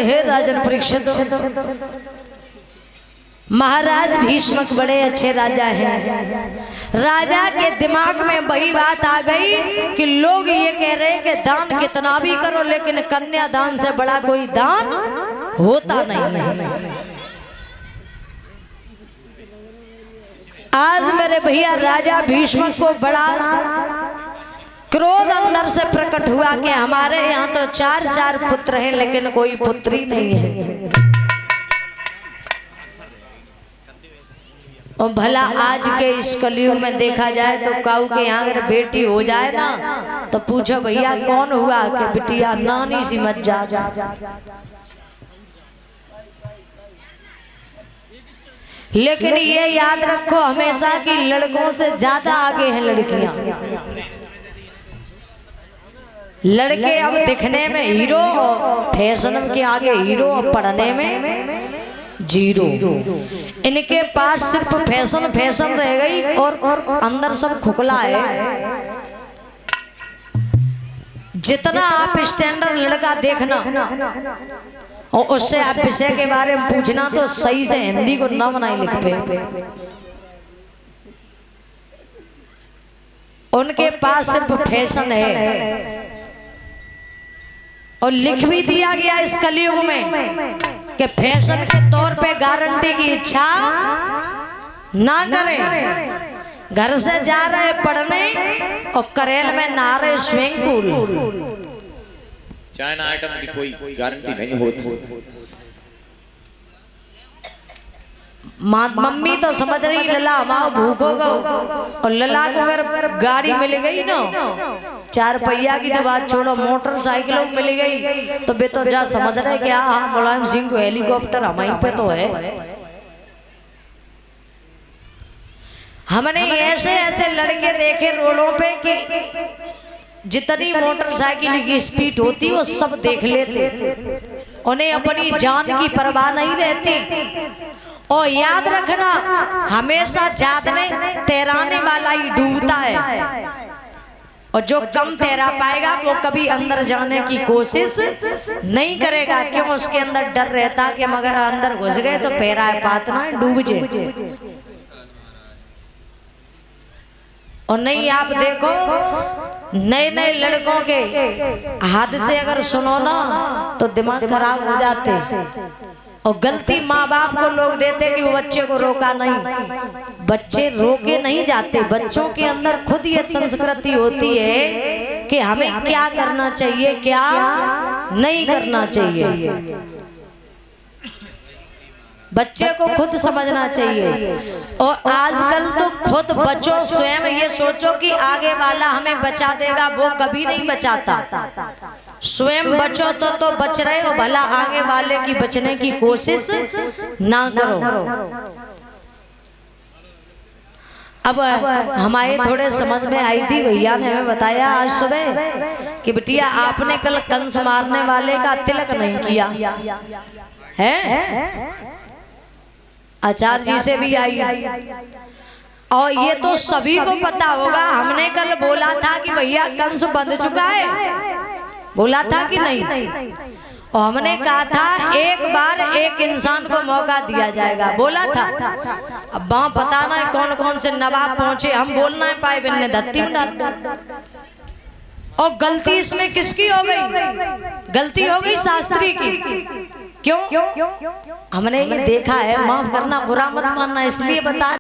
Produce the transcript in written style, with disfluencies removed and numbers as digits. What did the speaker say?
हे राजन परीक्षित, महाराज भीष्मक बड़े अच्छे राजा हैं। राजा के दिमाग में वही बात आ गई कि लोग ये कह रहे हैं कि दान कितना भी करो लेकिन कन्या दान से बड़ा कोई दान होता नहीं है। आज मेरे भैया राजा भीष्मक को बड़ा क्रोध अंदर से प्रकट हुआ कि हमारे यहाँ तो चार चार पुत्र हैं लेकिन कोई पुत्री नहीं है। और भला आज के इस कलयुग में देखा जाए तो काऊ के यहाँ अगर बेटी हो जाए ना तो पूछो भैया कौन हुआ कि बिटिया नानी सी मत जाता। लेकिन ये याद रखो हमेशा कि लड़कों से ज्यादा आगे हैं लड़कियां। लड़के अब दिखने में हीरो, फैशन के आगे हीरो, और पढ़ने में जीरो। इनके पास सिर्फ फैशन फैशन रह गई और अंदर सब खुखला है। जितना आप स्टैंडर्ड लड़का देखना और उससे आप विषय के बारे में पूछना तो सही से हिंदी को नाम नहीं लिख पे। उनके पास सिर्फ फैशन है और लिख भी दिया गया इस कलयुग में कि फैशन के तौर पे गारंटी की इच्छा ना करें। घर से जा रहे पढ़ने और करेल में नहा रहे स्विमिंग पूल। चाइना आइटम की कोई गारंटी नहीं होती। मम्मी तो समझ रही लला हमारा भूख होगा, और लला को अगर गाड़ी मिल गई ना, चार पहिया की तो बात छोड़ो, मोटरसाइकिलों मिल गई तो बे तो जा समझ रहे क्या मुलायम सिंह को हेलीकॉप्टर हमारी पे तो है। हमने ऐसे ऐसे लड़के देखे रोडों पे कि जितनी मोटरसाइकिल की स्पीड होती वो सब देख लेते, उन्हें अपनी जान की परवाह नहीं रहती। और याद रखना हमेशा जादने तैराने वाला ही डूबता है, और जो कम तैरा पाएगा वो कभी अंदर जाने की कोशिश नहीं करेगा। क्यों? उसके अंदर डर रहता कि हम अगर अंदर घुस गए तो पैरा पातना डूब जाए। और नहीं आप देखो नए नए लड़कों के हादसे अगर सुनो ना तो दिमाग खराब हो जाते, और गलती माँ बाप को लोग देते कि वो बच्चे को रोका नहीं। बच्चे रोके नहीं जाते, बच्चों के अंदर खुद ये संस्कृति होती है कि हमें क्या करना चाहिए क्या नहीं करना चाहिए। बच्चे को खुद समझना चाहिए। और आजकल तो खुद बच्चों स्वयं ये सोचो कि आगे वाला हमें बचा देगा, वो कभी नहीं बचाता। स्वयं बचो तो बच रहे हो, भला आगे वाले की बचने की कोशिश ना करो। अब हमारे थोड़े समझ में आई थी, भैया ने हमें बताया आज सुबह कि बिटिया आपने कल कंस मारने वाले का तिलक नहीं किया है। आचार्य जी से भी आई, और ये तो सभी को पता होगा। हमने कल बोला था कि भैया कंस बंध चुका है, बोला था कि नहीं? और हमने कहा था एक बार एक इंसान को मौका दिया जाएगा, बोला था। अब वहां पता ना कौन कौन से नवाब पहुंचे, हम बोल ना पाए, बिन्ने धत्ती में डाल दो। और गलती इसमें किसकी हो गई? गलती हो गई शास्त्री की। क्यों? हमने ये देखा है, माफ करना बुरा मत मानना, इसलिए बता